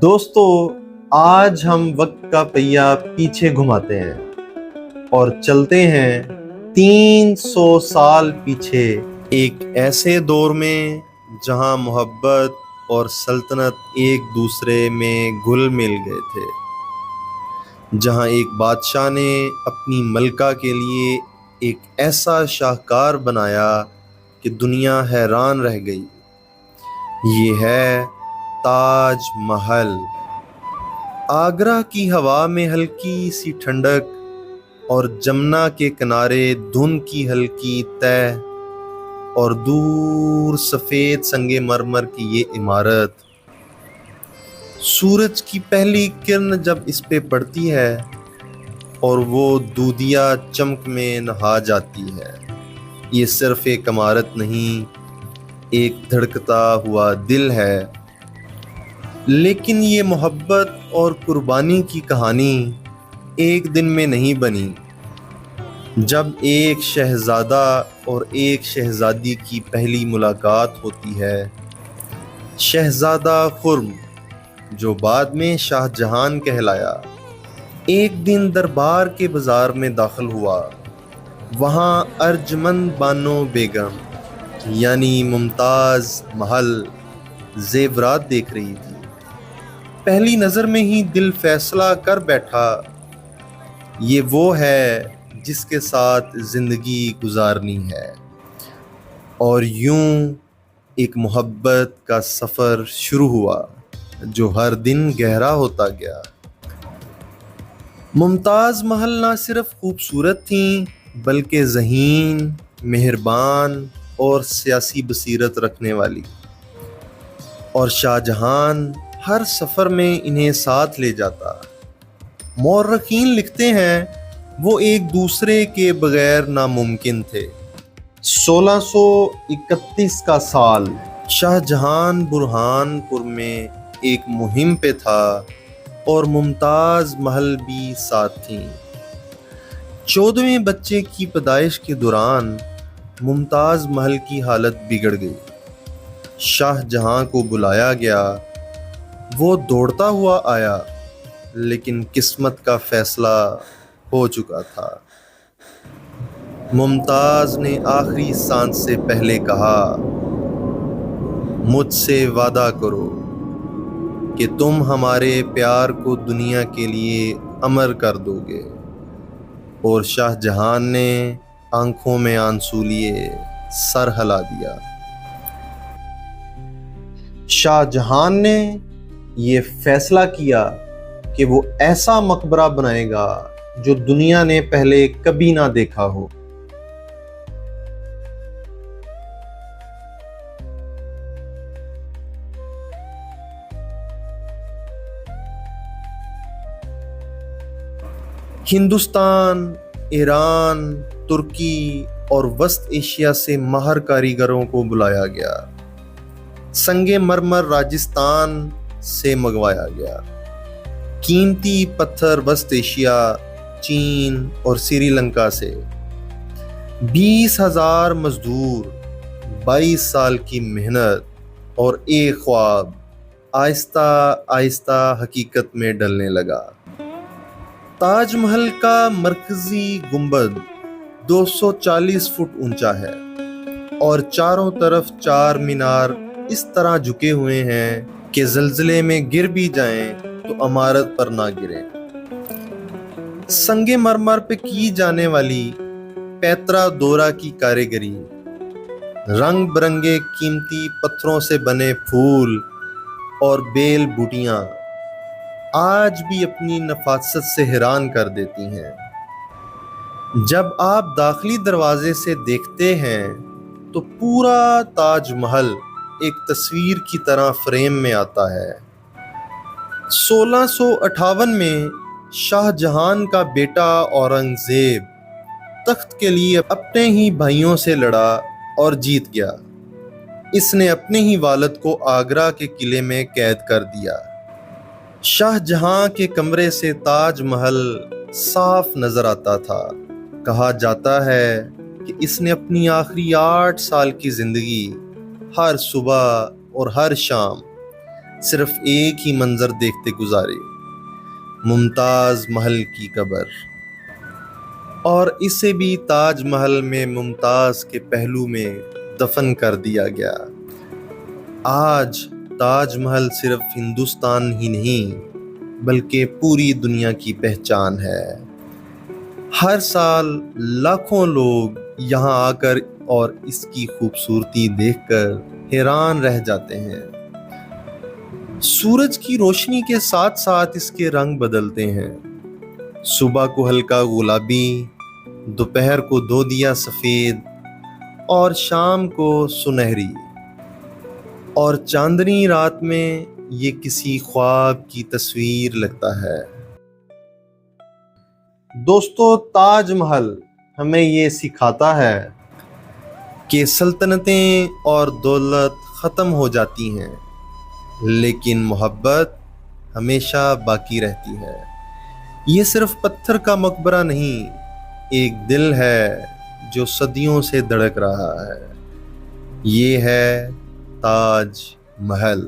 دوستو، آج ہم وقت کا پہیہ پیچھے گھماتے ہیں اور چلتے ہیں 300 سال پیچھے، ایک ایسے دور میں جہاں محبت اور سلطنت ایک دوسرے میں گھل مل گئے تھے، جہاں ایک بادشاہ نے اپنی ملکہ کے لیے ایک ایسا شاہکار بنایا کہ دنیا حیران رہ گئی۔ یہ ہے تاج محل۔ آگرہ کی ہوا میں ہلکی سی ٹھنڈک اور جمنا کے کنارے دھند کی ہلکی تہ اور دور سفید سنگ مرمر کی یہ عمارت، سورج کی پہلی کرن جب اس پہ پڑتی ہے اور وہ دودھیا چمک میں نہا جاتی ہے، یہ صرف ایک عمارت نہیں، ایک دھڑکتا ہوا دل ہے۔ لیکن یہ محبت اور قربانی کی کہانی ایک دن میں نہیں بنی۔ جب ایک شہزادہ اور ایک شہزادی کی پہلی ملاقات ہوتی ہے، شہزادہ خرم جو بعد میں شاہ جہان کہلایا، ایک دن دربار کے بازار میں داخل ہوا۔ وہاں ارجمند بانو بیگم یعنی ممتاز محل زیورات دیکھ رہی تھی۔ پہلی نظر میں ہی دل فیصلہ کر بیٹھا، یہ وہ ہے جس کے ساتھ زندگی گزارنی ہے۔ اور یوں ایک محبت کا سفر شروع ہوا جو ہر دن گہرا ہوتا گیا۔ ممتاز محل نہ صرف خوبصورت تھیں بلکہ ذہین، مہربان اور سیاسی بصیرت رکھنے والی، اور شاہ جہان ہر سفر میں انہیں ساتھ لے جاتا۔ مورخین لکھتے ہیں وہ ایک دوسرے کے بغیر ناممکن تھے۔ 1631 کا سال، شاہ جہان برہان پور میں ایک مہم پہ تھا اور ممتاز محل بھی ساتھ تھیں۔ 14ویں بچے کی پیدائش کے دوران ممتاز محل کی حالت بگڑ گئی۔ شاہ جہاں کو بلایا گیا، وہ دوڑتا ہوا آیا، لیکن قسمت کا فیصلہ ہو چکا تھا۔ ممتاز نے آخری سانس سے پہلے کہا، مجھ سے وعدہ کرو کہ تم ہمارے پیار کو دنیا کے لیے امر کر دو گے۔ اور شاہ جہان نے آنکھوں میں آنسو لیے سر ہلا دیا۔ شاہ جہان نے یہ فیصلہ کیا کہ وہ ایسا مقبرہ بنائے گا جو دنیا نے پہلے کبھی نہ دیکھا ہو۔ ہندوستان، ایران، ترکی اور وسط ایشیا سے ماہر کاریگروں کو بلایا گیا۔ سنگ مرمر راجستھان سے منگوایا گیا۔ قیمتی پتھر وسط ایشیا، چین اور سری لنکا سے۔ 20,000 مزدور، 22 سال کی محنت اور ایک خواب آہستہ آہستہ حقیقت میں ڈلنے لگا۔ تاج محل کا مرکزی گنبد 240 فٹ اونچا ہے اور چاروں طرف 4 مینار اس طرح جھکے ہوئے ہیں کہ زلزلے میں گر بھی جائیں تو عمارت پر نہ گریں۔ سنگ مرمر پہ کی جانے والی پیترا دورا کی کاریگری، رنگ برنگے قیمتی پتھروں سے بنے پھول اور بیل بوٹیاں آج بھی اپنی نفاست سے حیران کر دیتی ہیں۔ جب آپ داخلی دروازے سے دیکھتے ہیں تو پورا تاج محل ایک تصویر کی طرح فریم میں آتا ہے۔ 1658 میں شاہ جہان کا بیٹا اورنگزیب تخت کے لیے اپنے ہی بھائیوں سے لڑا اور جیت گیا۔ اس نے اپنے ہی والد کو آگرہ کے قلعے میں قید کر دیا۔ شاہ جہاں کے کمرے سے تاج محل صاف نظر آتا تھا۔ کہا جاتا ہے کہ اس نے اپنی آخری 8 سال کی زندگی ہر صبح اور ہر شام صرف ایک ہی منظر دیکھتے گزارے، ممتاز محل کی قبر، اور اسے بھی تاج محل میں ممتاز کے پہلو میں دفن کر دیا گیا۔ آج تاج محل صرف ہندوستان ہی نہیں بلکہ پوری دنیا کی پہچان ہے۔ ہر سال لاکھوں لوگ یہاں آ کر اور اس کی خوبصورتی دیکھ کر حیران رہ جاتے ہیں۔ سورج کی روشنی کے ساتھ ساتھ اس کے رنگ بدلتے ہیں، صبح کو ہلکا گلابی، دوپہر کو دودیا سفید، اور شام کو سنہری، اور چاندنی رات میں یہ کسی خواب کی تصویر لگتا ہے۔ دوستو، تاج محل ہمیں یہ سکھاتا ہے کہ سلطنتیں اور دولت ختم ہو جاتی ہیں لیکن محبت ہمیشہ باقی رہتی ہے۔ یہ صرف پتھر کا مقبرہ نہیں، ایک دل ہے جو صدیوں سے دھڑک رہا ہے۔ یہ ہے تاج محل۔